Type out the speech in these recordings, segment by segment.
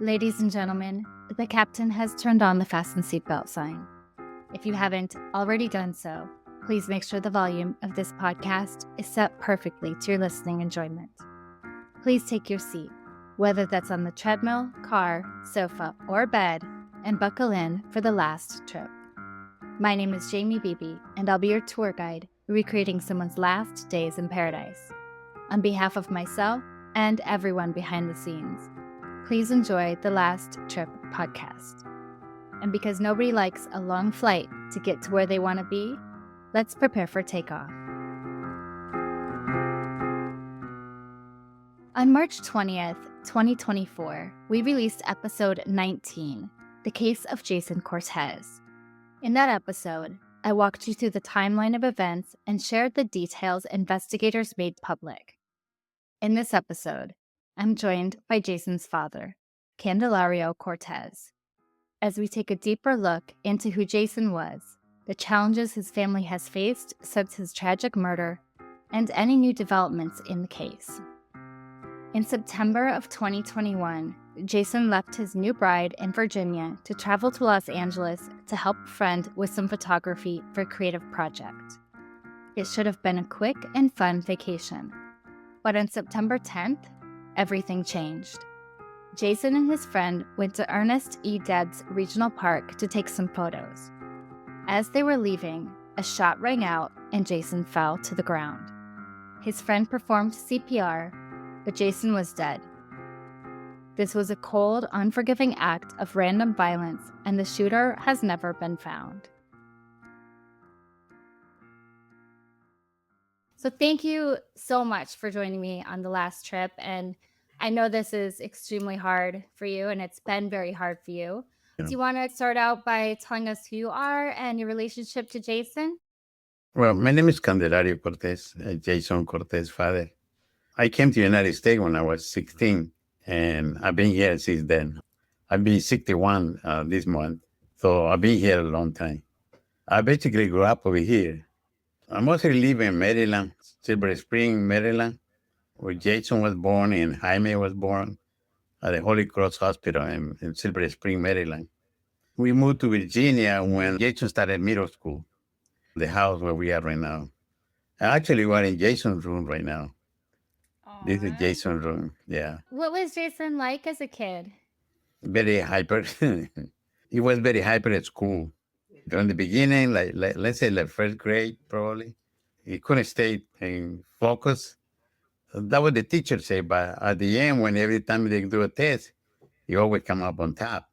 Ladies and gentlemen, the captain has turned on the fasten seatbelt sign. If you haven't already done so, please make sure the volume of this podcast is set perfectly to your listening enjoyment. Please take your seat, whether that's on the treadmill, car, sofa, or bed, and buckle in for the last trip. My name is Jamie Beebe, and I'll be your tour guide, recreating someone's last days in paradise. On behalf of myself and everyone behind the scenes, please enjoy the Last Trip podcast. And because nobody likes a long flight to get to where they want to be, let's prepare for takeoff. On March 20th, 2024, we released episode 19, The Case of Jason Cortez. In that episode, I walked you through the timeline of events and shared the details investigators made public. In this episode, I'm joined by Jason's father, Candelario Cortez, as we take a deeper look into who Jason was, the challenges his family has faced since his tragic murder, and any new developments in the case. In September of 2021, Jason left his new bride in Virginia to travel to Los Angeles to help a friend with some photography for a creative project. It should have been a quick and fun vacation, but on September 10th, everything changed. Jason and his friend went to Ernest E. Debs Regional Park to take some photos. As they were leaving, a shot rang out and Jason fell to the ground. His friend performed CPR, but Jason was dead. This was a cold, unforgiving act of random violence, and the shooter has never been found. So thank you so much for joining me on the last trip. And I know this is extremely hard for you, and it's been very hard for you. Yeah. Do you want to start out by telling us who you are and your relationship to Jason? Well, my name is Candelario Cortez, Jason Cortez father. I came to the United States when I was 16, and I've been here since then. I'll be 61 this month, so I've been here a long time. I basically grew up over here. I mostly live in Maryland, Silver Spring, Maryland, where Jason was born and Jaime was born at the Holy Cross Hospital in Silver Spring, Maryland. We moved to Virginia when Jason started middle school, the house where we are right now. Actually, we're in Jason's room right now. This is Jason's room, yeah. What was Jason like as a kid? Very hyper. He was very hyper at school. From the beginning, let's say like first grade, probably. He couldn't stay in focus. That what the teacher say, but at the end, when every time they do a test, he always come up on top.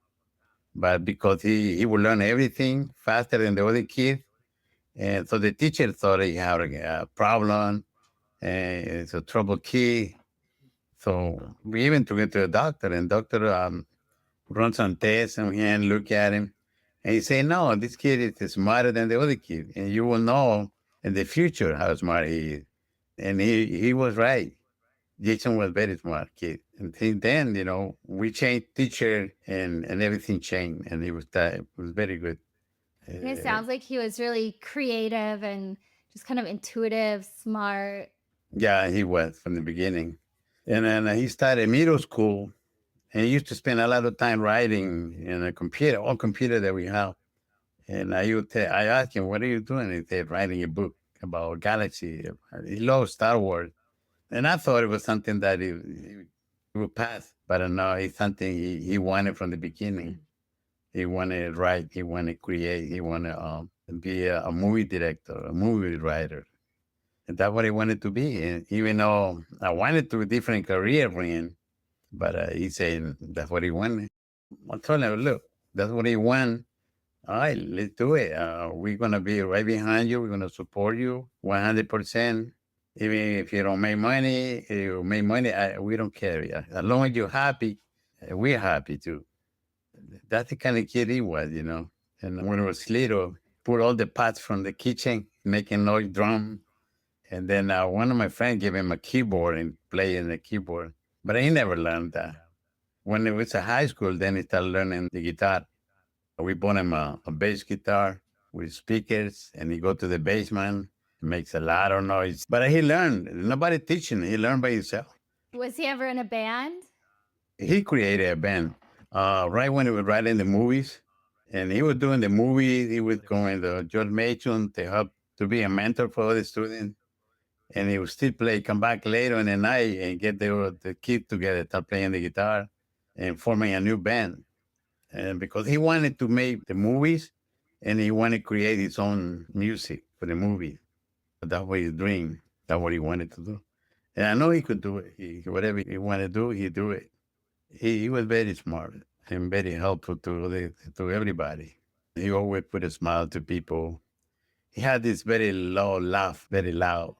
But because he would learn everything faster than the other kids, and so the teacher thought he had a problem, and it's a trouble kid. So we even took him to the doctor, and doctor run some tests on him and look at him, and he said, "No, this kid is smarter than the other kid, and you will know in the future how smart he is." And he was right. Jason was very smart kid. And since then, we changed teacher and everything changed, and it was very good. It sounds like he was really creative and just kind of intuitive, smart. Yeah, he was from the beginning. And then he started middle school, and he used to spend a lot of time writing in a computer, all computer that we have. And I asked him, "What are you doing?" He said, "Writing a book about galaxy." He loves Star Wars. And I thought it was something that he would pass, but no, it's something he wanted from the beginning. He wanted to write, he wanted to create, he wanted to be a movie director, a movie writer. And that's what he wanted to be. And even though I wanted to a different career for him, but he said that's what he wanted. I told him, "Look, that's what he want. All right, let's do it. We're going to be right behind you. We're going to support you 100%. Even if you don't make money, you make money, we don't care. Yeah. As long as you're happy, we're happy too." That's the kind of kid he was, And when I was little, pull all the pots from the kitchen, making noise drum. And then one of my friends gave him a keyboard and playing the keyboard. But he never learned that. When he was in high school, then he started learning the guitar. We bought him a bass guitar with speakers, and he go to the basement, makes a lot of noise. But he learned. Nobody teaching. He learned by himself. Was he ever in a band? He created a band. right when he was writing the movies. And he was doing the movies. He was going to George Mason to help to be a mentor for the students. And he would still play, come back later in the night and get the kids together, start playing the guitar and forming a new band. And because he wanted to make the movies and he wanted to create his own music for the movie. That was his dream. That's what he wanted to do. And I know he could do it. Whatever he wanted to do, he do it. He was very smart and very helpful to everybody. He always put a smile to people. He had this very low laugh, very loud.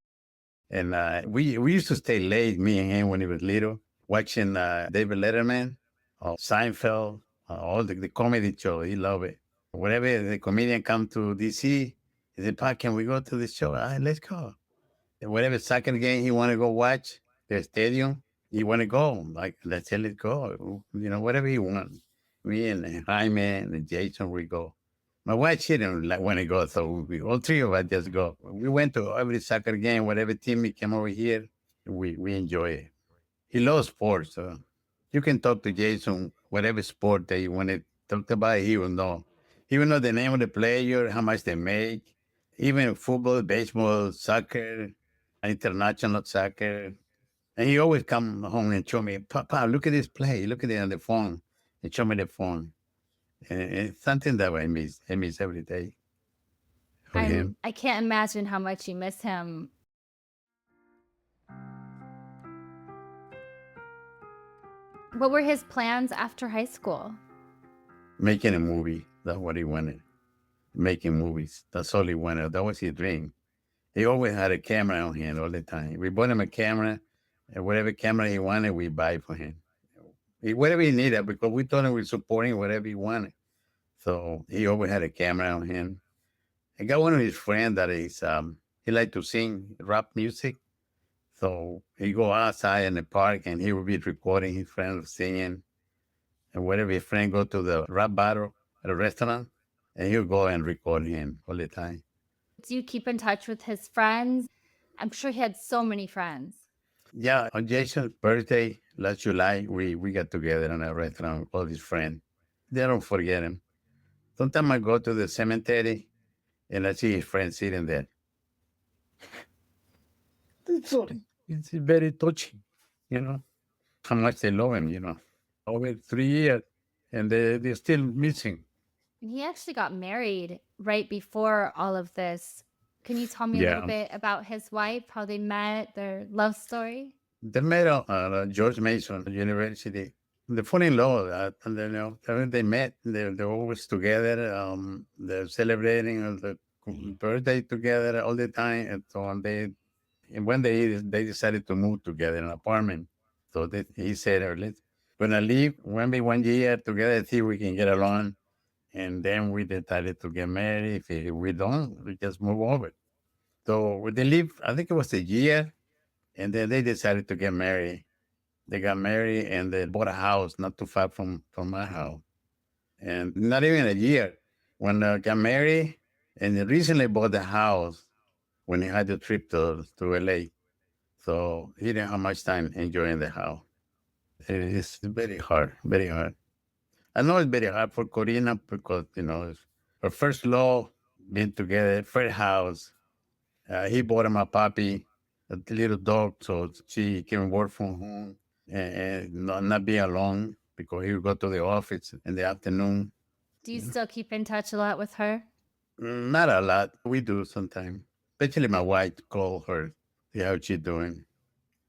And we used to stay late, me and him, when he was little, watching David Letterman, Seinfeld, all the comedy show. He loved it. Whenever the comedian come to DC, he said, "Pa, can we go to this show?" Let's go. And whatever soccer game he want to go watch, the stadium, he want to go. Like, let's let it go. Whatever he want. Me and Jaime and Jason, we go. My wife, she didn't like want to go, so all three of us just go. We went to every soccer game, whatever team he came over here, we enjoy it. He loves sports, so you can talk to Jason, whatever sport that you want to talk about, he will know. He will know the name of the player, how much they make, even football, baseball, soccer, international soccer. And he always come home and show me, Papa, look at this play, look at it on the phone, and show me the phone. And it's something that I miss every day of him. I can't imagine how much you miss him. What were his plans after high school? Making a movie, that's what he wanted. Making movies, that's all he wanted. That was his dream. He always had a camera on him all the time. We bought him a camera, and whatever camera he wanted, we buy for him. Whatever he needed, because we told him we're supporting whatever he wanted. So he always had a camera on him. I got one of his friends that is he liked to sing rap music. So he go outside in the park and he would be recording his friends singing. And whenever his friend go to the rap battle at a restaurant, and he'll go and record him all the time. Do you keep in touch with his friends? I'm sure he had so many friends. Yeah, on Jason's birthday last July, we got together in a restaurant with all his friends. They don't forget him. Sometimes I go to the cemetery and I see his friends sitting there. It's very touching, how much they love him. Over 3 years, and they're still missing. And he actually got married right before all of this. Can you tell me a little Yeah. bit about his wife, how they met, their love story? They met at George Mason University. The funny in law, when they met, they're always together. They're celebrating the birthday together all the time. And so and one day they decided to move together in an apartment. So he said, let's gonna leave maybe 1 year together, see if we can get along. And then we decided to get married. If we don't, we just move over. So they live, I think it was a year, and then they decided to get married. They got married and they bought a house not too far from my house. And not even a year. When they got married, and they recently bought the house when he had the trip to LA. So he didn't have much time enjoying the house. It's very hard, very hard. I know it's very hard for Corina because, it's her first love, being together, first house. He bought him a puppy, a little dog, so she can work from home and not be alone because he would go to the office in the afternoon. Do you still keep in touch a lot with her? Not a lot. We do sometimes, especially my wife call her, see how she's doing.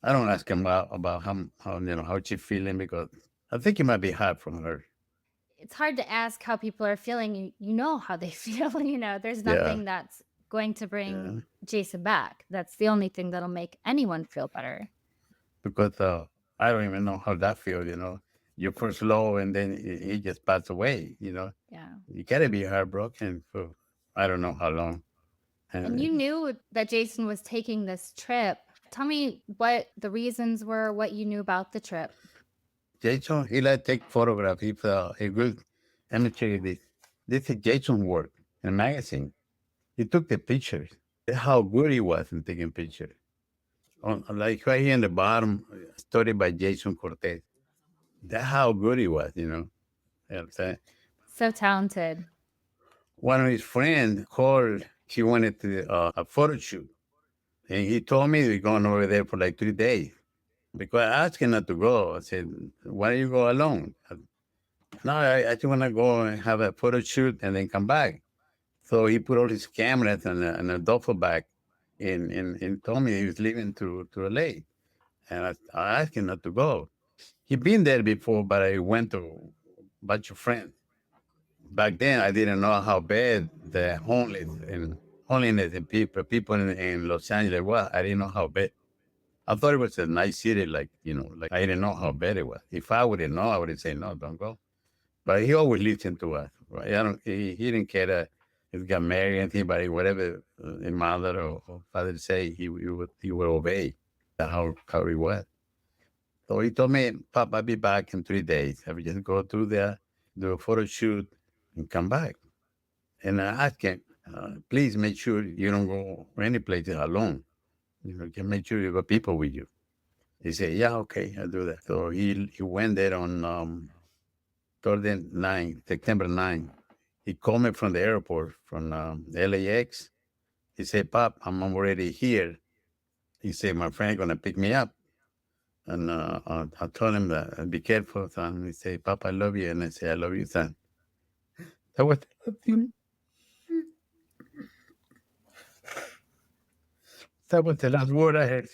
I don't ask him about how she's feeling because I think it might be hard for her. It's hard to ask how people are feeling. You know how they feel. There's Yeah, nothing that's going to bring yeah. Jason back. That's the only thing that'll make anyone feel better. Because I don't even know how that feels. Your first love and then he just passed away. Yeah. You gotta be heartbroken for I don't know how long. And you And knew that Jason was taking this trip. Tell me what the reasons were, what you knew about the trip. Jason, he like take photograph. He's a good amateur. This is Jason's work in a magazine. He took the pictures. That's how good he was in taking pictures. Like right here in the bottom, story by Jason Cortez. That's how good he was. You know what I'm saying? So talented. One of his friends called. He wanted to a photo shoot, and he told me we're going over there for like 3 days. Because I asked him not to go. I said, "Why don't you go alone?" No, I just want to go and have a photo shoot and then come back. So he put all his cameras in a duffel bag, and told me he was leaving to LA. And I asked him not to go. He'd been there before, but I went to a bunch of friends. Back then, I didn't know how bad the homelessness and people in Los Angeles was. I didn't know how bad. I thought it was a nice city, like I didn't know how bad it was. If I would have known, I would have said no, don't go. But he always listened to us. Right? He didn't care that if he got married, anybody, whatever his mother or father say, he would obey. That's how he was. So he told me, Pop, I'll be back in 3 days. I will just go through there, do a photo shoot, and come back. And I asked him, please make sure you don't go any place alone. Just make sure you got people with you. He said, yeah, okay, I'll do that. So he went there on September 9. He called me from the airport, from LAX. He said, Pop, I'm already here. He said, my friend going to pick me up. And I told him that, be careful, son. He said, Pop, I love you. And I said, I love you, son. That was, that was the last word I heard.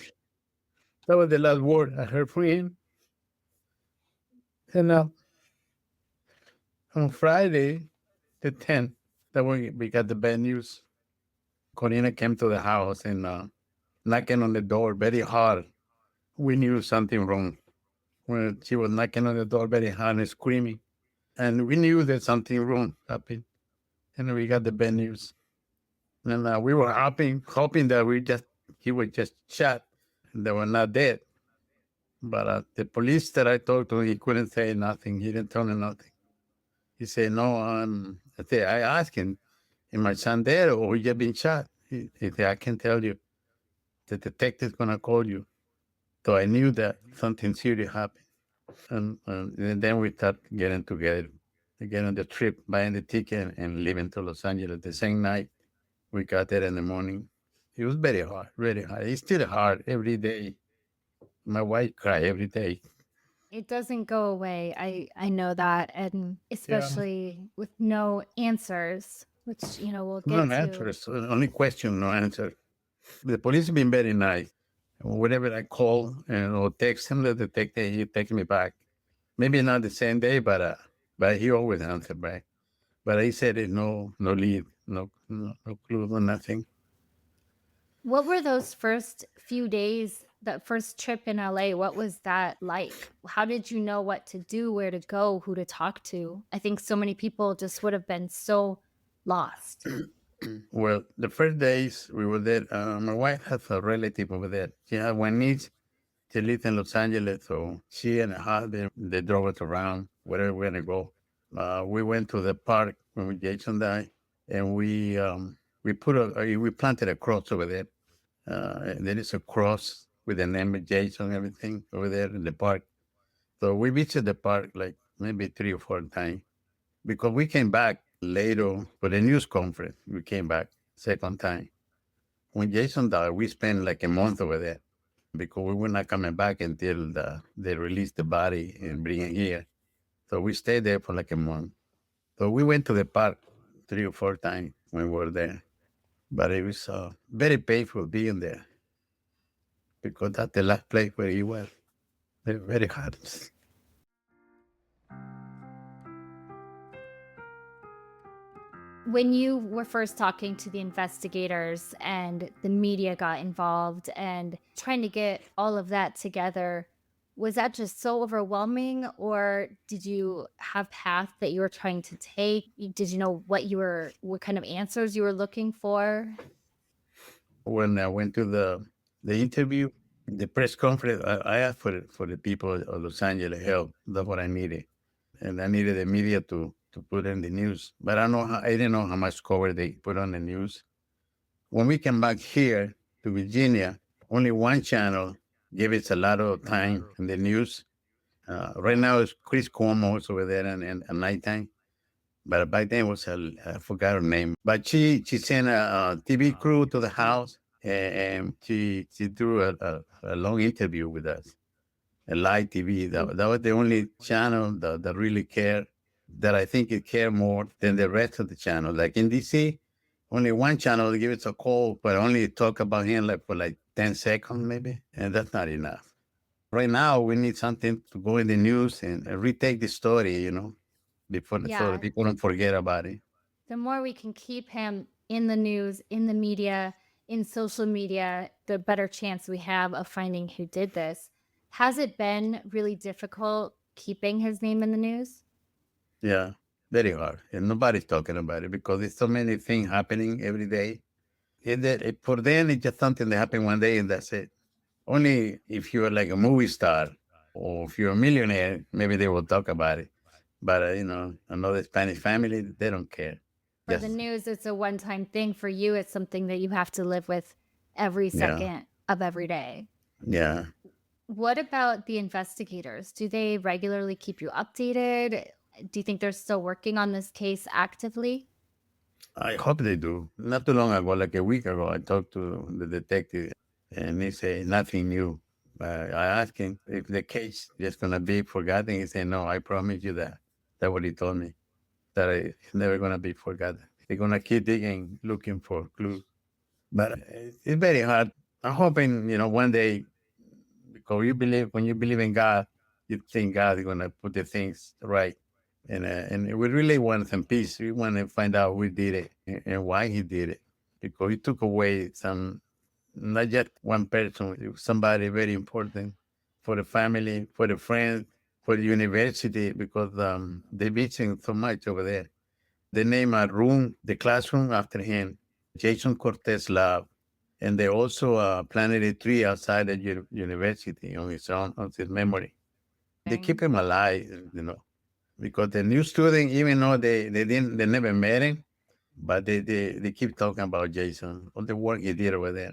That was the last word I heard from him. And on Friday, the 10th, that we got the bad news. Corina came to the house and knocking on the door very hard. We knew something wrong when she was knocking on the door very hard and screaming. And we knew that something wrong happened. And we got the bad news. And we were hoping that he was just shot. They were not dead. But the police that I talked to, he couldn't say nothing. He didn't tell me nothing. He said, no, I asked him, is my son dead or he just been shot? He said, I can tell you. The detective's going to call you. So I knew that something serious happened. And then we start getting together, again on the trip, buying the ticket and leaving to Los Angeles the same night. We got there in the morning. It was very hard, really hard. It's still hard every day. My wife cry every day. It doesn't go away. I know that, and Yeah. especially with no answers, which we'll No get to. answers. Only question, no answer. The police have been very nice. Whenever I call or text him, the detective, he takes me back. Maybe not the same day, but he always answered back. But he said it no lead, no clue, no nothing. What were those first few days, that first trip in LA? What was that like? How did you know what to do, where to go, who to talk to? I think so many people just would have been so lost. Well, the first days we were there, my wife has a relative over there. She had one niece. She lives in Los Angeles, so she and her husband, they drove us around wherever we're gonna go. We went to the park when Jason died, and we planted a cross over there. And there is a cross with the name of Jason, everything over there in the park. So we visited the park like maybe 3 or 4 times because we came back later for the news conference. We came back second time. When Jason died, we spent like a month over there because we were not coming back until they released the body and bring it here. So we stayed there for like a month. So we went to the park 3 or 4 times when we were there. But it was very painful being there because that's the last place where he was. Very, very hard. When you were first talking to the investigators and the media got involved and trying to get all of that together, was that just so overwhelming, or did you have paths that you were trying to take? Did you know what kind of answers you were looking for? When I went to the interview, the press conference, I asked for the people of Los Angeles help. That's what I needed. And I needed the media to put in the news. But I didn't know how much cover they put on the news. When we came back here to Virginia, only one channel gave us a lot of time in the news. Right now, it's Chris Cuomo's over there and at nighttime. But back then was I forgot her name. But she sent a TV crew to the house, and she threw a long interview with us, a live TV. That was the only channel that really cared. That I think it cared more than the rest of the channel. Like in DC, only one channel give us a call, but only talk about him like for like 10 seconds maybe, and that's not enough. Right now, we need something to go in the news and retake the story, before so that Yeah, people don't forget about it. the more we can keep him in the news, in the media, in social media, the better chance we have of finding who did this. Has it been really difficult keeping his name in the news? Yeah, very hard. And nobody's talking about it because there's so many things happening every day. For them, it's just something that happened one day and that's it. Only if you're like a movie star or if you're a millionaire, maybe they will talk about it. But, another Spanish family, they don't care. For the Just, news, it's a one time thing. For you, it's something that you have to live with every yeah, second of every day. yeah. What about the investigators? Do they regularly keep you updated? Do you think they're still working on this case actively? I hope they do. Not too long ago, like a week ago, I talked to the detective and he said nothing new. I asked him if the case just gonna be forgotten. He said, "No, I promise you that." That's what he told me. That it's never gonna be forgotten. They're gonna keep digging, looking for clues. But it's very hard. I'm hoping, one day, because when you believe in God, you think God is gonna put the things right. And we really want some peace. We want to find out who did it and why he did it, because he took away some, not just one person, it was somebody very important for the family, for the friends, for the university, because they missing so much over there. They name a room, the classroom after him, Jason Cortez Lab. And they also planted a tree outside the university on his memory. They keep him alive, because the new student, even though they never met him, but they keep talking about Jason, all the work he did over there.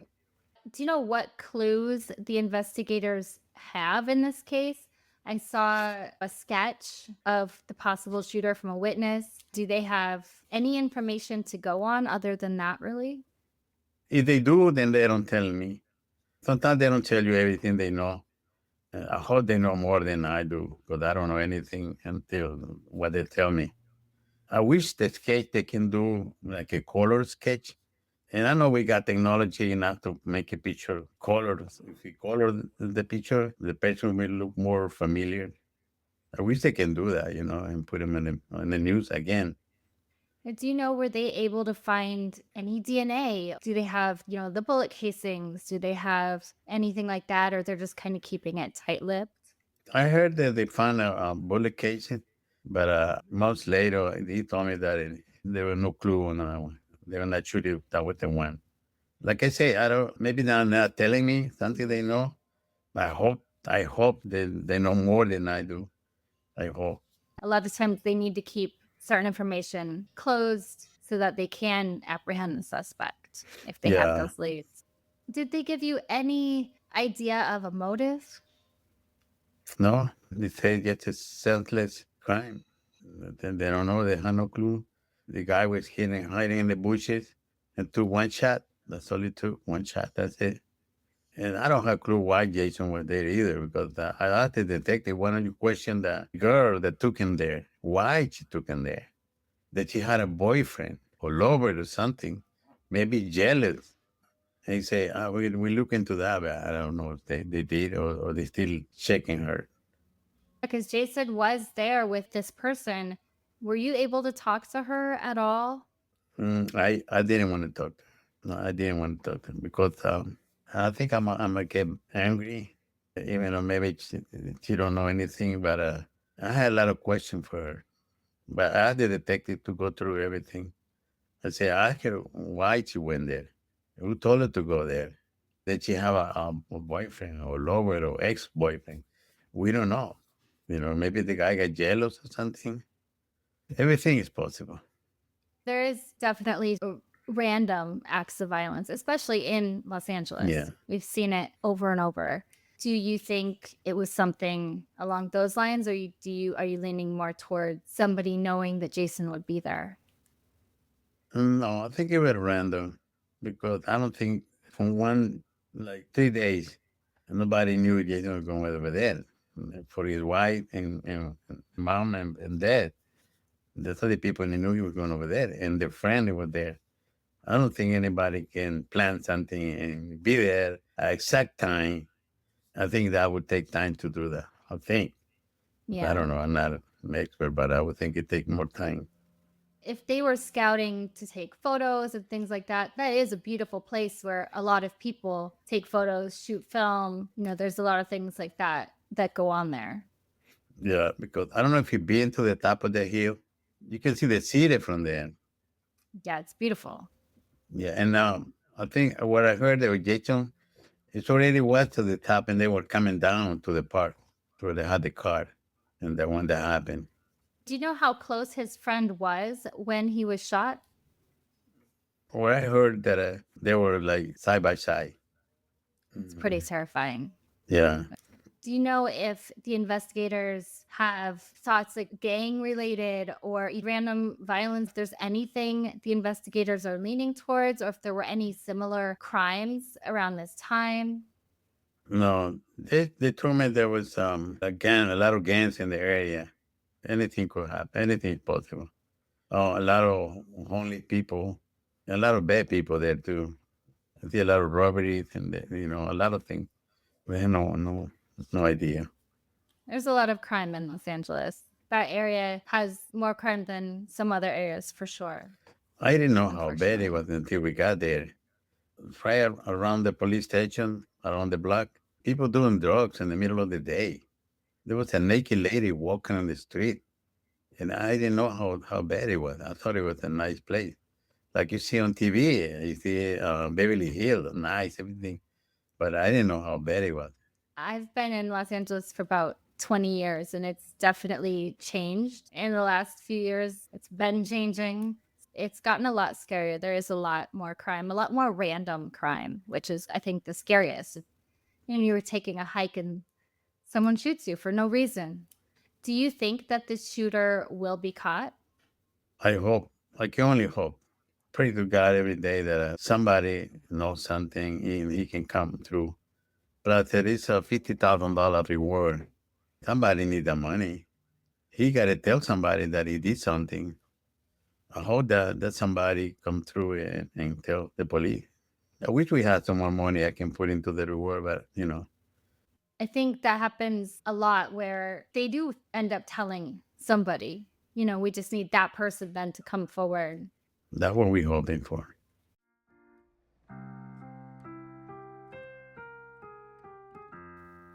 Do you know what clues the investigators have in this case? I saw a sketch of the possible shooter from a witness. Do they have any information to go on other than that, really? If they do, then they don't tell me. Sometimes they don't tell you everything they know. I hope they know more than I do, because I don't know anything until what they tell me. I wish the sketch they can do like a color sketch. And I know we got technology enough to make a picture color. If we color the picture, the person will look more familiar. I wish they can do that, and put them in the news again. Do you know, were they able to find any DNA? Do they have, the bullet casings? Do they have anything like that? Or they're just kind of keeping it tight lipped? I heard that they found a bullet casing, but months later, he told me that there was no clue on that one. They were not sure if that was the one. Like I say, I don't. Maybe they're not telling me something they know. I hope they know more than I do. I hope. A lot of times they need to keep certain information closed so that they can apprehend the suspect if they have Yeah. those leads. Did they give you any idea of a motive? No, they say it's a senseless crime. They don't know. They have no clue. The guy was hiding in the bushes and took one shot. That's all he took. One shot. That's it. And I don't have a clue why Jason was there either, because I asked the detective, why don't you question the girl that took him there? Why she took him there? That she had a boyfriend or lover or something, maybe jealous. And he say, we look into that, but I don't know if they did or they still checking her. Because Jason was there with this person. Were you able to talk to her at all? I didn't want to talk to her. No, I didn't want to talk to her because I think I'm gonna get angry, even though maybe she don't know anything. But I had a lot of questions for her. But I asked the detective to go through everything. I asked her why she went there. Who told her to go there? Did she have a boyfriend or lover or ex-boyfriend? We don't know. Maybe the guy got jealous or something. Everything is possible. There is definitely random acts of violence, especially in Los Yeah. Angeles. We've seen it over and over. Do you think it was something along those lines, or are you leaning more towards somebody knowing that Jason would be there? No, I think it was random because I don't think from one, like 3 days, nobody knew Jason was going over there for his wife and mom and dad. That's the people that knew he was going over there, and their friend was there. I don't think anybody can plan something and be there at exact time. I think that would take time to do that. I think. I Yeah. don't know. I'm not an expert, but I would think it take more time. If they were scouting to take photos and things like that, that is a beautiful place where a lot of people take photos, shoot film. There's a lot of things like that that go on there. Yeah, because I don't know if you've been to the top of the hill. You can see the city from there. Yeah, it's beautiful. Yeah, and I think what I heard with Jason, it's already was to the top, and they were coming down to the park where they had the car, and the one that happened. Do you know how close his friend was when he was shot? Well, I heard that they were like side by side. It's pretty Mhm. terrifying. Yeah, Do you know if the investigators have thoughts like gang related or random violence? If there's anything the investigators are leaning towards, or if there were any similar crimes around this time? no, they told me there was a lot of gangs in the area. Anything could happen. Anything is possible. Oh, a lot of homeless people, a lot of bad people there too. I see a lot of robberies and a lot of things. We have no idea. There's a lot of crime in Los Angeles. That area has more crime than some other areas for sure, I didn't know how bad it unfortunately. was until we got there. Right around the police station, around the block, people doing drugs in the middle of the day. There was a naked lady walking on the street, and I didn't know how bad it was. I thought it was a nice place, like you see on TV. You see Beverly Hills, nice everything, but I didn't know how bad it was. I've been in Los Angeles for about 20 years and it's definitely changed in the last few years. It's been changing. It's gotten a lot scarier. There is a lot more crime, a lot more random crime, which is, I think, the scariest. You were taking a hike and someone shoots you for no reason. Do you think that the shooter will be caught? I hope. I can only hope. Pray to God every day that somebody knows something and he can come through. But there is a $50,000 reward. Somebody need the money. He got to tell somebody that he did something. I hope that somebody come through and tell the police. I wish we had some more money I can put into the reward, but I think that happens a lot where they do end up telling somebody. We just need that person then to come forward. that's what we're hoping for.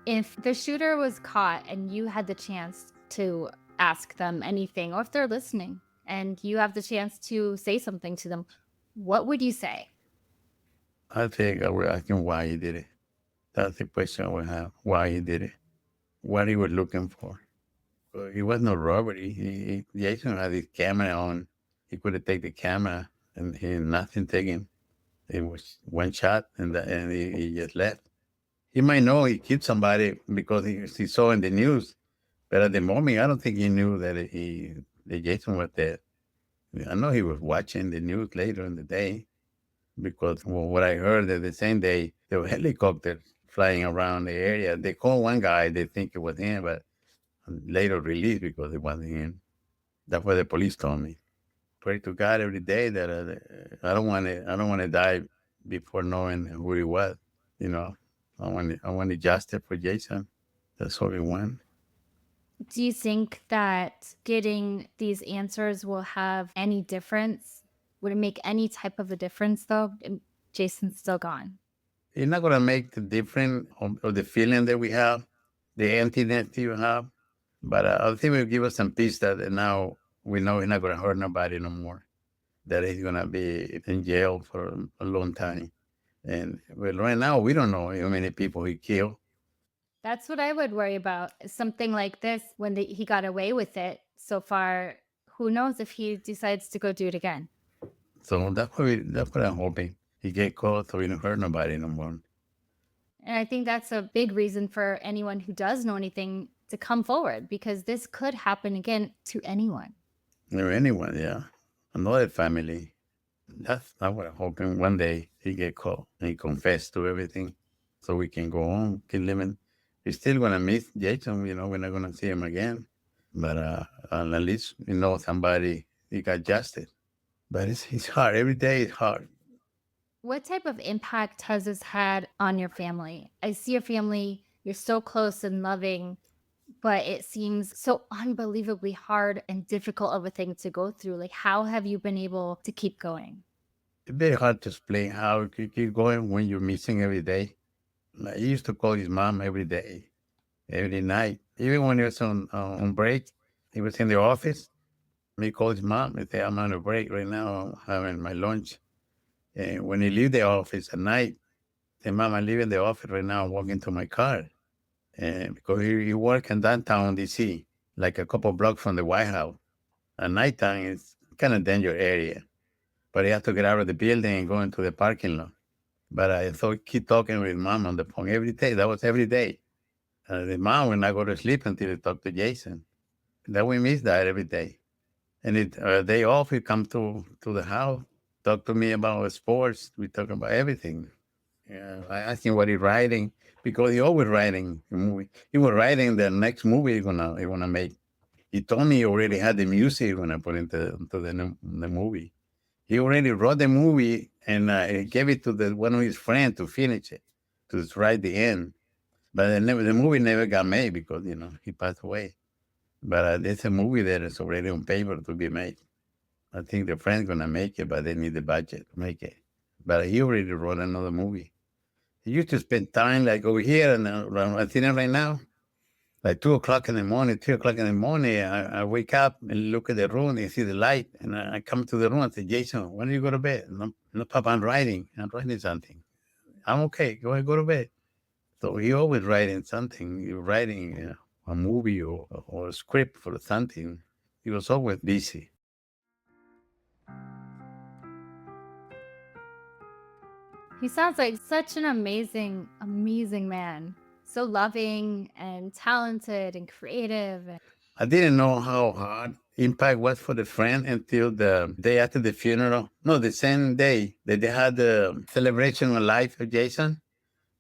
If the shooter was caught and you had the chance to ask them anything, or if they're listening and you have the chance to say something to them, what would you say? I think I will ask him why he did it. That's the question I would have. Why he did it. What he was looking for. It was no robbery. Jason had his camera on. He could have taken the camera and he had nothing taken. It was one shot and he just left. He might know he killed somebody because he saw in the news, but at the moment, I don't think he knew that Jason was dead. I know he was watching the news later in the day because what I heard that the same day there were helicopters flying around the area. They called one guy, they think it was him, but later released because it wasn't him. That's what the police told me. Pray to God every day that I don't want to die before knowing who he was. You know, I want justice for Jason. That's what we want. Do you think that getting these answers will have any difference? Would it make any type of a difference though? Jason's still gone. It's not gonna make the difference of the feeling that we have, the emptiness you have. But I think will give us some peace that now we know he's not gonna hurt nobody no more. That he's gonna be in jail for a long time. And well, right now we don't know how many people he killed. That's what I would worry about. Something like this, when he got away with it so far, who knows if he decides to go do it again? So that's what I'm hoping. He get caught so he don't hurt nobody no more. And I think that's a big reason for anyone who does know anything to come forward because this could happen again to anyone. Or anyone, yeah. Another family. That's not what I'm hoping. One day he get caught and he confess to everything so we can go on, keep living. We're still going to miss Jason, we're not going to see him again. But at least, somebody, he got justice. But it's hard. Every day is hard. What type of impact has this had on your family? I see your family, you're so close and loving, but it seems so unbelievably hard and difficult of a thing to go through. Like, how have you been able to keep going? It's very hard to explain how you keep going when you're missing every day. Like, he used to call his mom every day, every night. Even when he was on break, he was in the office. He called his mom and said, I'm on a break right now, I'm having my lunch. And when he leave the office at night, say, Mom, I'm leaving the office right now, I'm walking to my car. And because he work in downtown DC, like a couple blocks from the White House. At nighttime, it's kind of dangerous area. But he had to get out of the building and go into the parking lot. But I thought keep talking with mom on the phone every day. That was every day. The mom would not go to sleep until he talked to Jason. That we miss that every day. And day off, he come to the house, talk to me about sports. We talk about everything. Yeah, I asked him what he's writing because he always writing a movie. He was writing the next movie he gonna make. He told me he already had the music when I put into the movie. He already wrote the movie and he gave it to one of his friends to finish it, to write the end. But the movie never got made because he passed away. But there's a movie that is already on paper to be made. I think the friend's gonna make it, but they need the budget to make it. But he already wrote another movie. He used to spend time like over here and I'm sitting right now, like 2 o'clock in the morning, 3 o'clock in the morning. I wake up and look at the room and see the light, and I come to the room and say, Jason, when do you go to bed? No, no, Papa, I'm writing something. I'm okay. Go to bed. So he always writing something. He writing a movie or a script for something. He was always busy. He sounds like such an amazing, amazing man. So loving and talented and creative. I didn't know how hard impact was for the friend until the day after the funeral. No, the same day that they had the celebration of life of Jason.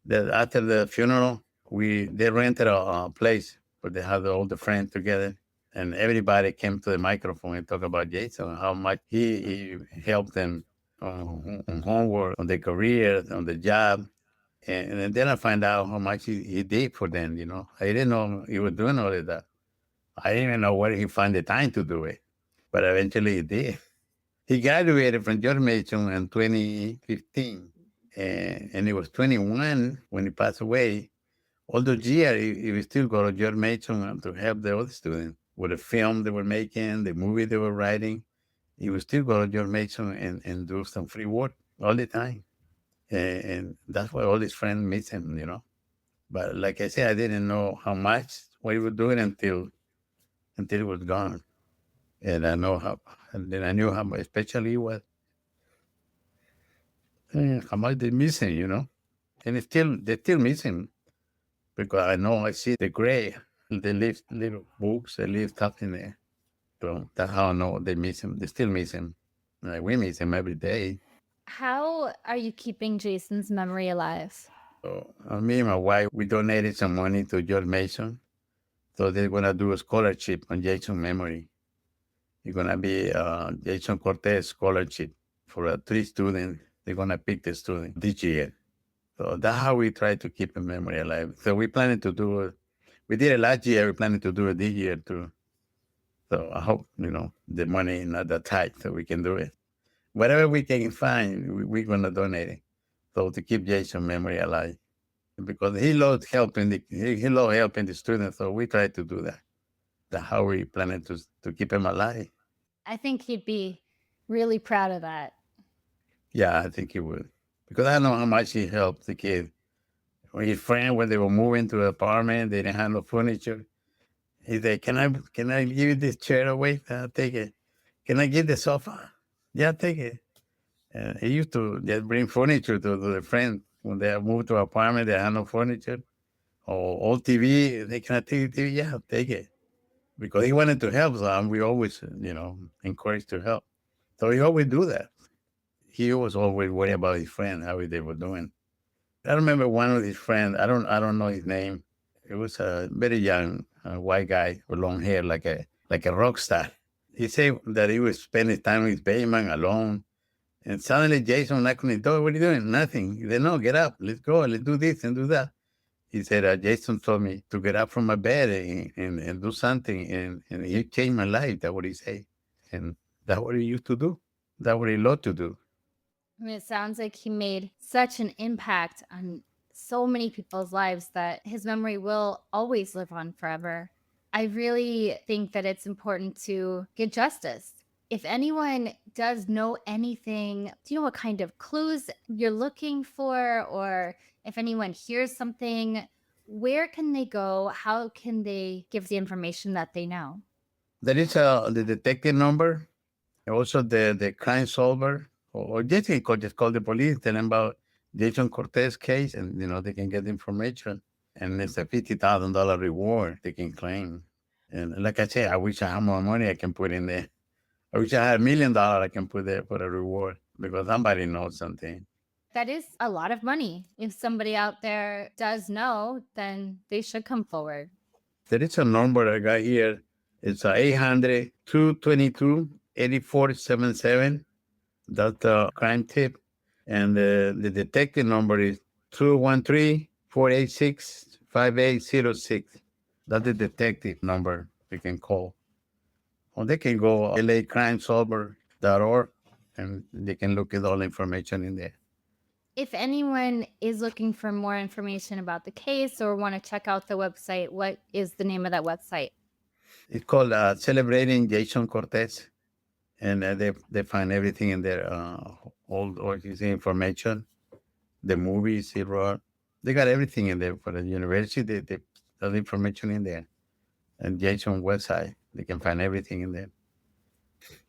That after the funeral, they rented a place where they had all the friends together, and everybody came to the microphone and talked about Jason, how much he helped them on homework, on their career, on the job. And then I find out how much he did for them, I didn't know he was doing all of that. I didn't even know where he found the time to do it, but eventually he did. He graduated from George Mason in 2015, and he was 21 when he passed away. All those years, he was still go to George Mason to help the other students with the film they were making, the movie they were writing. He would still go to George Mason and do some free work all the time. And that's why all his friends miss him. But like I said, I didn't know how much, what he was doing until he was gone. And and then I knew how much, especially what, how much they miss him. And they still miss him because I see the gray, they leave little books, they leave stuff in there. So that's how I know they miss him. They still miss him. Like we miss him every day. How are you keeping Jason's memory alive? So me and my wife, we donated some money to George Mason. So they're gonna do a scholarship on Jason memory. It's gonna be a Jason Cortez scholarship for 3 students. They're gonna pick the student this year. So that's how we try to keep a memory alive. So we planning to do it. We did it last year. We're planning to do it this year too. So I hope the money is not that tight, so we can do it. Whatever we can find, we're gonna donate it. So to keep Jason's memory alive, because he loves helping he loves helping the students. So we try to do that. That's how we planning to keep him alive. I think he'd be really proud of that. Yeah, I think he would, because I know how much he helped the kid. When his friend, when they were moving to the apartment, they didn't have no furniture. He said, "Can I give you this chair away? I'll take it. Can I get the sofa? Yeah, take it." He used to just bring furniture to the friend when they moved to an apartment, they had no furniture or old TV. They cannot take the TV. Yeah, take it because he wanted to help. So we always, encouraged to help. So he always do that. He was always worried about his friend, how they were doing. I remember one of his friends. I don't know his name. It was a very young white guy with long hair, like a rock star. He said that he was spending time with his basement alone. And suddenly Jason knocked on the door. What are you doing? Nothing. He said, no, get up. Let's go. Let's do this and do that. He said, Jason told me to get up from my bed and do something. And he changed my life. That's what he said. And that's what he used to do. That's what he loved to do. I mean, it sounds like he made such an impact on so many people's lives that his memory will always live on forever. I really think that it's important to get justice. If anyone does know anything, do you know what kind of clues you're looking for? Or if anyone hears something, where can they go? How can they give the information that they know? There is the detective number, also the crime solver, or just just call the police, tell them about Jason Cortez case, and they can get information. And it's a $50,000 reward they can claim. And like I said, I wish I had more money I can put in there. I wish I had $1 million I can put there for a reward because somebody knows something. That is a lot of money. If somebody out there does know, then they should come forward. There is a number I got here. It's 800-222-8477. That's the crime tip. And the detective number is 213-486-5806. That's the detective number they can call. Or they can go lacrimesolver.org and they can look at all the information in there. If anyone is looking for more information about the case or want to check out the website, what is the name of that website? It's called Celebrating Jason Cortez. And they find everything in there, all his information, the movies he wrote. They got everything in there for the university. They have information in there. And Jason website, they can find everything in there.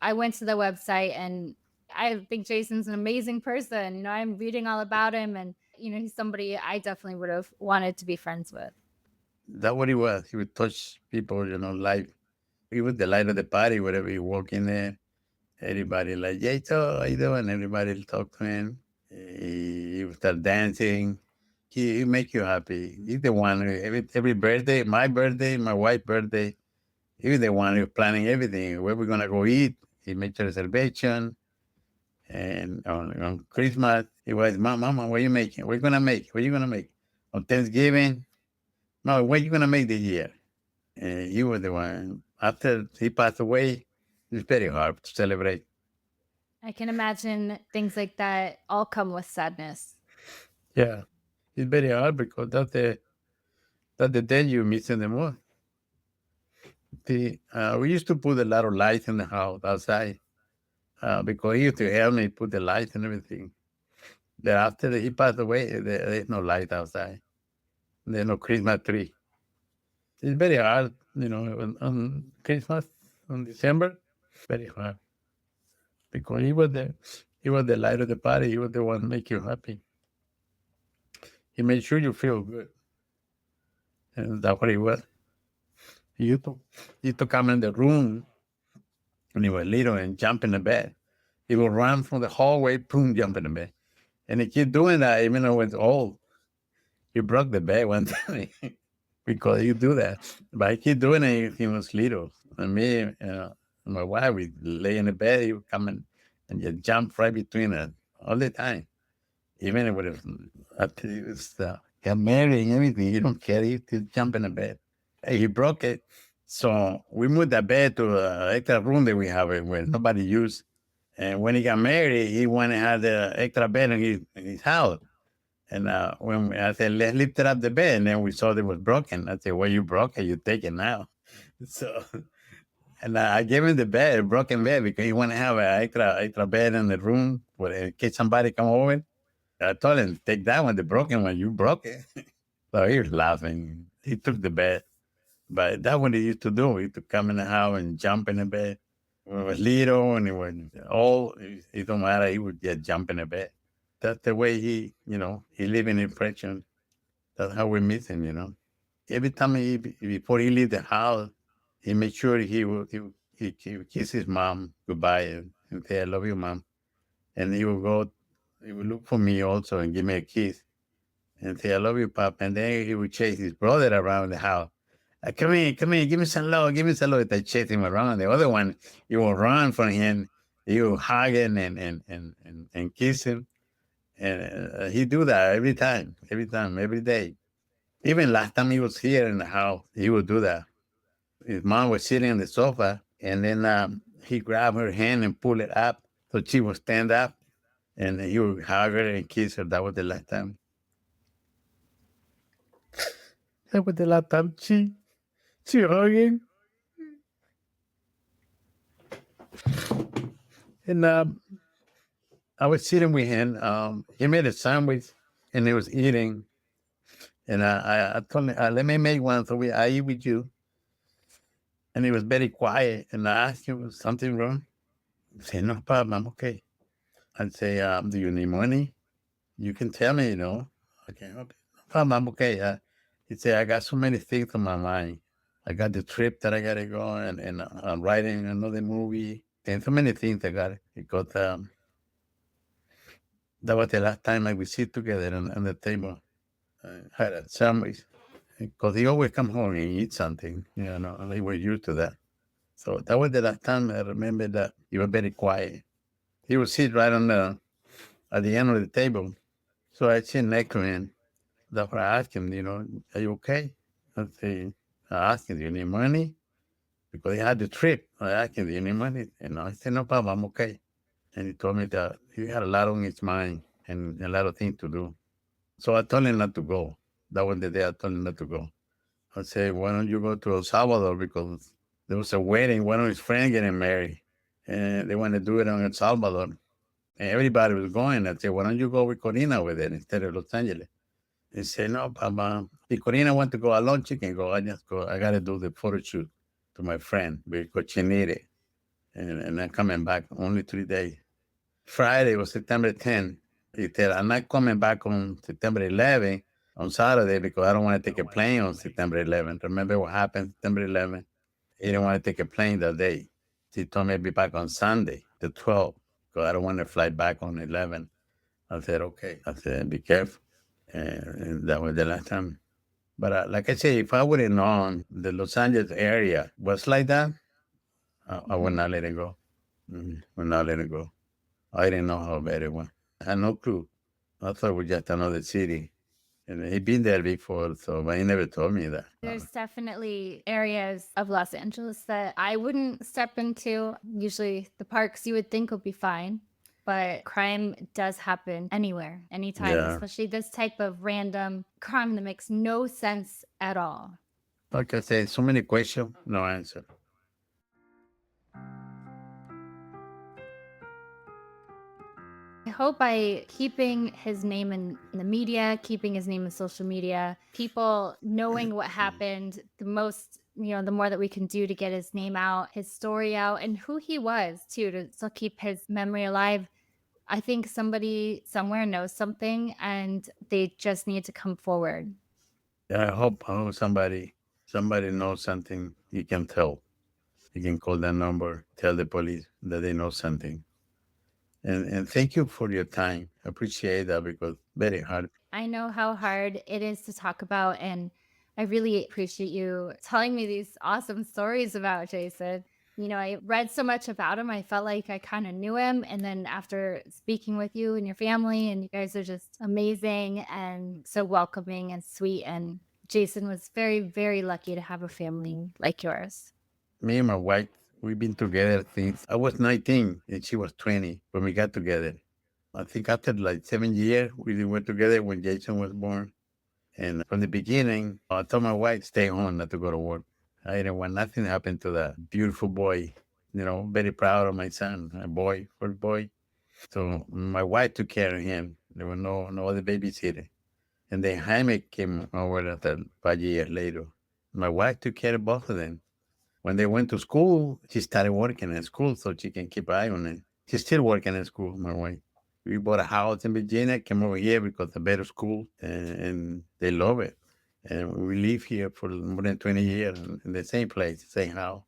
I went to the website and I think Jason's an amazing person. I'm reading all about him and, he's somebody I definitely would have wanted to be friends with. That's what he was. He would touch people, life. He was the light of the party wherever he walk in there. Everybody like, Jason, how you doing? Everybody will talk to him. He would start dancing. He make you happy. He's the one every birthday, my wife's birthday. He was the one who was planning everything. Where we're gonna go eat. He made the reservation. And on Christmas, he was, Mama, what are you making? What are you gonna make? What are you gonna make? On Thanksgiving, no, what are you gonna make this year? And he was the one. After he passed away, it's very hard to celebrate. I can imagine things like that all come with sadness. Yeah, it's very hard because that's the day you missing the most. We used to put a lot of lights in the house outside because he used to help me put the lights and everything. Then after he passed away, there's no light outside. There's no Christmas tree. It's very hard, on Christmas, on December, very hard because he was the light of the party. He was the one make you happy. He made sure you feel good, and that's what he was. He used to come in the room when he was little and jump in the bed. He would run from the hallway, boom, jump in the bed. And he keep doing that even though it's old. He broke the bed one time because he do that. But he keep doing it he was little. And me, my wife, we lay in the bed, he would come in and just jump right between us all the time. Even when after he was got married and everything, he don't care. He still jump in the bed. He broke it. So we moved the bed to an extra room that we have where nobody used. And when he got married, he went and had the extra bed in his house. And when I said, let's lift it up the bed, and then we saw it was broken. I said, well, you broke it, you take it now. So, and I gave him the bed, a broken bed, because he wanted to have an extra bed in the room in case somebody come over. I told him, take that one, the broken one, you broke it. So he was laughing. He took the bed. But that's what he used to do. He used to come in the house and jump in the bed. When he was little and he was old, it don't matter. He would just jump in the bed. That's the way he live in impression. That's how we miss him. Every time before he leave the house, he made sure he would kiss his mom goodbye and say, "I love you, mom." And he would look for me also and give me a kiss and say, "I love you, pop." And then he would chase his brother around the house. Come here, give me some love, give me some love. They chase him around. The other one, he will run from him. He will hug him and kiss him. And he do that every time, every day. Even last time he was here in the house, he would do that. His mom was sitting on the sofa, and then he grabbed her hand and pull it up so she would stand up, and he would hug her and kiss her. That was the last time. That was the last time she hugged him. And I was sitting with him. He made a sandwich, and he was eating. And I told him, let me make one so I eat with you. And he was very quiet. And I asked him, was something wrong? He said, no problem, I'm okay. I'd say, do you need money? You can tell me. Okay, no problem, I'm okay. He said, I got so many things on my mind. I got the trip that I got to go, and I'm writing another movie. And so many things I got. Because that was the last time we sit together on the table. Had a sandwich. Because he always come home and eat something, and we were used to that. So that was the last time I remember that he was very quiet. He would sit right at the end of the table. So I sit next to him. That's why I asked him, are you okay? I asked him, do you need money? Because he had the trip. I asked him, do you need money? And I said, no problem, I'm okay. And he told me that he had a lot on his mind and a lot of things to do. So I told him not to go. That was the day I told him not to go. I said, why don't you go to El Salvador? Because there was a wedding, one of his friends getting married. And they want to do it in El Salvador. And everybody was going. I said, why don't you go with Corina with it instead of Los Angeles? He said, no, Papa. If Corina want to go alone, she can go. I just go. I got to do the photo shoot to my friend because she need it. And I'm coming back only 3 days. Friday was September 10th. He said, I'm not coming back on September 11th on Saturday because I don't want to take a plane on September 11th. Remember what happened September 11th? He didn't want to take a plane that day. He told me I'd be back on Sunday, the 12th, because I don't want to fly back on 11th. I said, okay. I said, be careful. And that was the last time. But like I say, if I would have known the Los Angeles area was like that, I would not let it go. Would not let it go. I didn't know how bad it was. I had no clue. I thought it was just another city. And he'd been there before, but he never told me that. There's definitely areas of Los Angeles that I wouldn't step into. Usually the parks you would think would be fine, but crime does happen anywhere, anytime, Yeah. especially this type of random crime that makes no sense at all. Like I said, so many questions, no answer. I hope by keeping his name in the media, keeping his name in social media, people knowing what happened, the more that we can do to get his name out, his story out, and who he was too, to still keep his memory alive. I think somebody somewhere knows something and they just need to come forward. I hope somebody knows something he can tell. He can call that number, tell the police that they know something. And thank you for your time. I appreciate that because very hard. I know how hard it is to talk about, and I really appreciate you telling me these awesome stories about Jason. I read so much about him. I felt like I kind of knew him. And then after speaking with you and your family, and you guys are just amazing and so welcoming and sweet. And Jason was very, very lucky to have a family like yours. Me and my wife, we've been together since I was 19 and she was 20 when we got together. I think after like 7 years, we were together when Jason was born. And from the beginning, I told my wife, stay home, not to go to work. I didn't want nothing to happen to that beautiful boy. Very proud of my son, a boy, first boy. So my wife took care of him. There was no other babysitter. And then Jaime came over after 5 years later. My wife took care of both of them. When they went to school, she started working at school so she can keep an eye on it. She's still working at school, my wife. We bought a house in Virginia, came over here because a better school, and they love it. And we live here for more than 20 years in the same place, same house.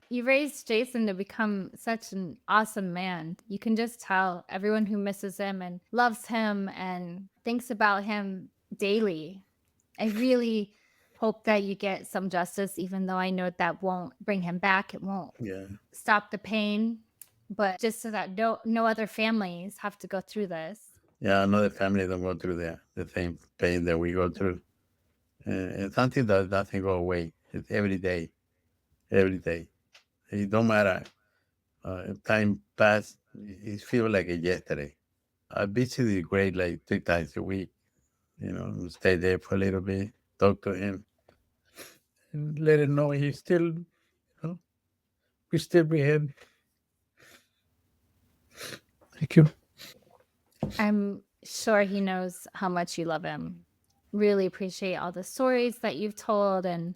You raised Jason to become such an awesome man. You can just tell everyone who misses him and loves him and thinks about him daily. I really hope that you get some justice, even though I know that won't bring him back. It won't Yeah. stop the pain, but just so that no other families have to go through this. Yeah, another family don't go through the same pain that we go through. It's something that doesn't go away. It's every day, every day. It don't matter. If time pass, it feels like it yesterday. I visit the grave like 3 times a week. Stay there for a little bit, talk to him, and let him know he's still, we still be him. Thank you. I'm sure he knows how much you love him. Really appreciate all the stories that you've told, and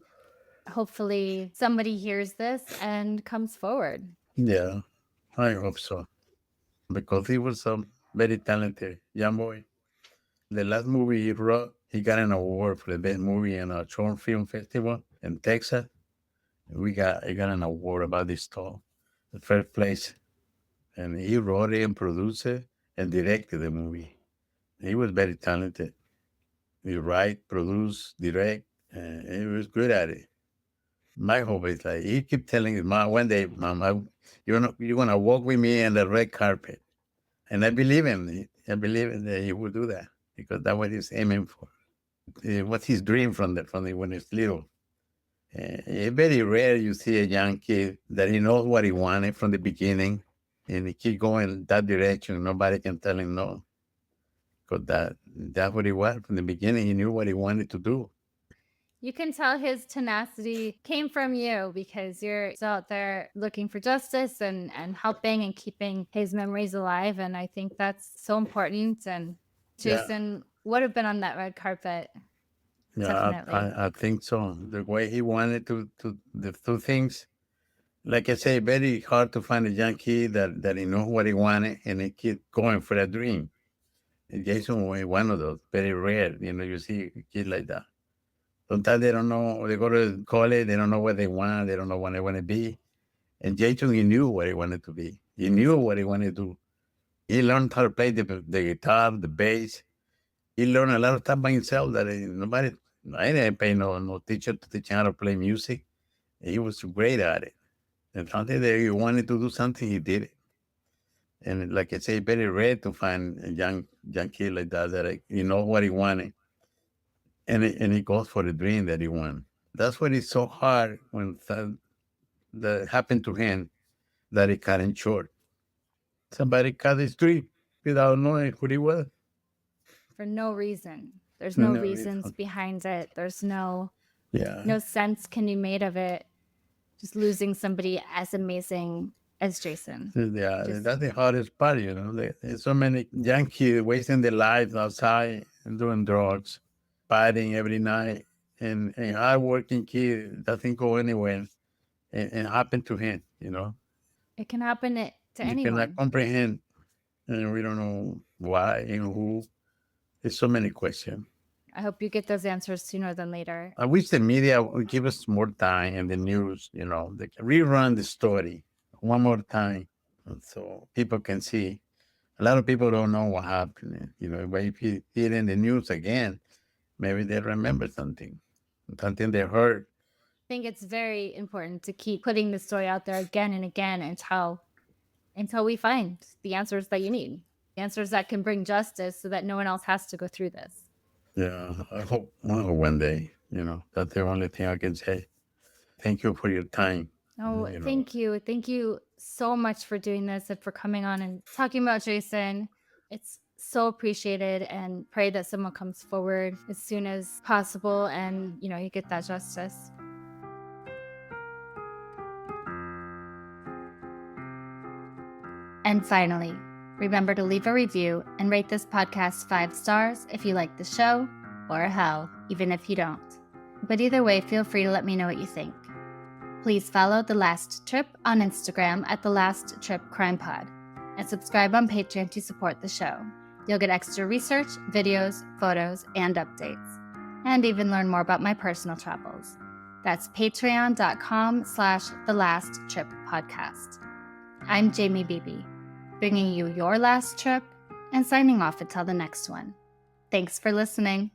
hopefully somebody hears this and comes forward. Yeah, I hope so. Because he was a very talented young boy. The last movie he wrote, he got an award for the best movie in a short film festival in Texas. He got an award about this story, the first place. And he wrote it and produced it and directed the movie. He was very talented. He write, produce, direct, and he was good at it. My hope is like he keep telling his mom one day, Mom, you're gonna walk with me on the red carpet. And I believe him. I believe that he would do that because that's what he's aiming for. What's his dream from the when he's little? It's very rare you see a young kid that he knows what he wanted from the beginning, and he keep going that direction. Nobody can tell him no, because that's what he was from the beginning. He knew what he wanted to do. You can tell his tenacity came from you because you're still out there looking for justice and helping and keeping his memories alive. And I think that's so important. And Jason would have been on that red carpet. Yeah, Definitely. I think so. The way he wanted to the two things, like I say, very hard to find a young kid that he knows what he wanted and he keep going for that dream. And Jason was one of those, very rare. You see a kid like that. Sometimes they don't know, they go to college, they don't know what they want, they don't know what they want to be. And Jason, he knew what he wanted to be. He knew what he wanted to do. He learned how to play the guitar, the bass. He learned a lot of stuff by himself that nobody, I didn't pay no teacher to teach him how to play music. He was great at it. And something that he wanted to do something, he did it. And like I say, very rare to find a young kid like that he knows what he wanted. And he goes for the dream that he wants. That's what is so hard when that happened to him that he cut him short. Somebody cut his dream without knowing who he was. For no reason. There's no No reasons reason. behind it. There's no Yeah. sense can be made of it. Just losing somebody as amazing as Jason. Yeah, that's the hardest part, There's so many young kids wasting their lives outside and doing drugs, partying every night, and hardworking kid doesn't go anywhere. And happened to him. It can happen to You cannot anyone. comprehend, and we don't know why and who. There's so many questions. I hope you get those answers sooner than later. I wish the media would give us more time and the news, they can rerun the story one more time so people can see. A lot of people don't know what happened. But if you see it in the news again, maybe they remember something they heard. I think it's very important to keep putting the story out there again and again until we find the answers that you need, the answers that can bring justice so that no one else has to go through this. Yeah, I hope one day, that's the only thing I can say. Thank you for your time. Oh, thank you. Thank you so much for doing this and for coming on and talking about Jason. It's so appreciated, and pray that someone comes forward as soon as possible and, you get that justice. And finally, remember to leave a review and rate this podcast 5 stars if you like the show, or hell, even if you don't. But either way, feel free to let me know what you think. Please follow The Last Trip on Instagram at The Last Trip Crime Pod. and subscribe on Patreon to support the show. You'll get extra research, videos, photos, and updates, and even learn more about my personal travels. That's patreon.com/thelasttrippodcast. I'm Jamie Beebe, bringing you your last trip and signing off until the next one. Thanks for listening.